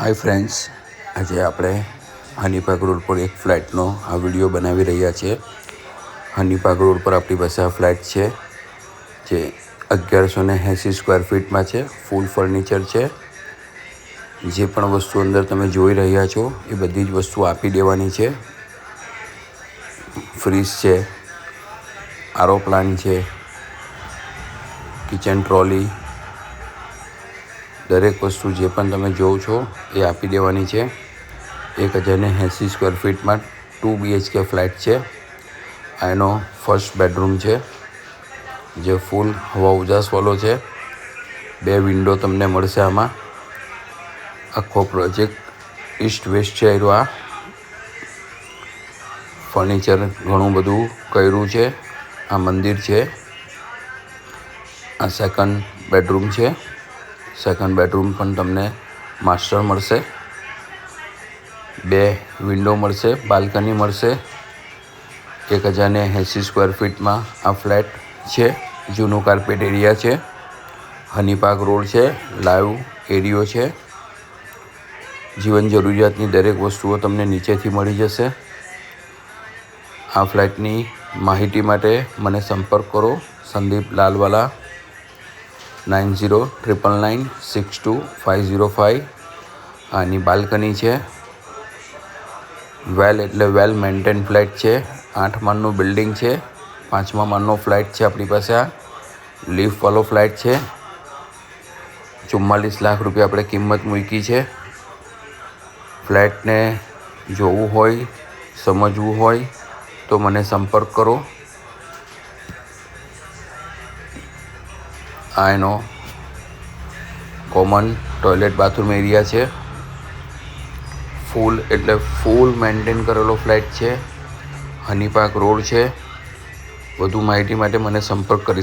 Hi friends, આજે આપણે હનીપાક road પર એક ફ્લેટનો આ વિડીયો બનાવી રહ્યા છીએ. હનીપાક રોડ પર આપણી પાસે આ ફ્લેટ છે જે 1180 સ્ક્વેર ફીટમાં છે. ફૂલ ફર્નિચર છે. જે પણ વસ્તુ અંદર તમે જોઈ રહ્યા છો એ બધી જ વસ્તુ આપી દેવાની છે. ફ્રીજ છે, આરો પ્લાન્ટ છે, કિચન ટ્રોલી, દરેક વસ્તુ જે પણ તમે જોવો છો એ આપી દેવાની છે. 1080 સ્ક્વેર ફીટમાં 2 BHK ફ્લેટ છે. આ એનો ફર્સ્ટ બેડરૂમ છે જે ફૂલ હવા ઉજાસવાળો છે. 2 વિન્ડો તમને મળશે આમાં. આખો પ્રોજેક્ટ ઈસ્ટ વેસ્ટ છે. આ ફર્નિચર ઘણું બધું કર્યું છે. આ મંદિર છે. આ સેકન્ડ બેડરૂમ છે. સેકન્ડ બેડરૂમ પણ તમને માસ્ટર મળશે. 2 વિન્ડો મળશે, બાલ્કની મળશે. 1080 સ્ક્વેર ફીટમાં આ ફ્લેટ છે. જૂનું કાર્પેટ એરિયા છે. હનીપાક રોડ છે. લાઈવ એરિયો છે. જીવન જરૂરિયાતની દરેક વસ્તુઓ તમને નીચેથી મળી જશે. આ ફ્લેટની માહિતી માટે મને સંપર્ક કરો. સંદીપ લાલવાલા 9099962505. આની બાલ્કની છે. વેલ મેન્ટેન ફ્લેટ છે. 8 માળનું બિલ્ડિંગ છે. 5મા માળનો ફ્લેટ છે આપણી પાસે. આ લિફ્ટવાળો ફ્લેટ છે. 44 લાખ રૂપિયા આપણે કિંમત મૂકી છે. ફ્લેટને જોવું હોય, સમજવું હોય તો મને સંપર્ક કરો. આ એનો કોમન ટોયલેટ બાથરૂમ એરિયા છે. ફૂલ મેન્ટેન કરેલો ફ્લેટ છે. હનીપાક રોડ છે. વધુ માહિતી માટે મને સંપર્ક કરી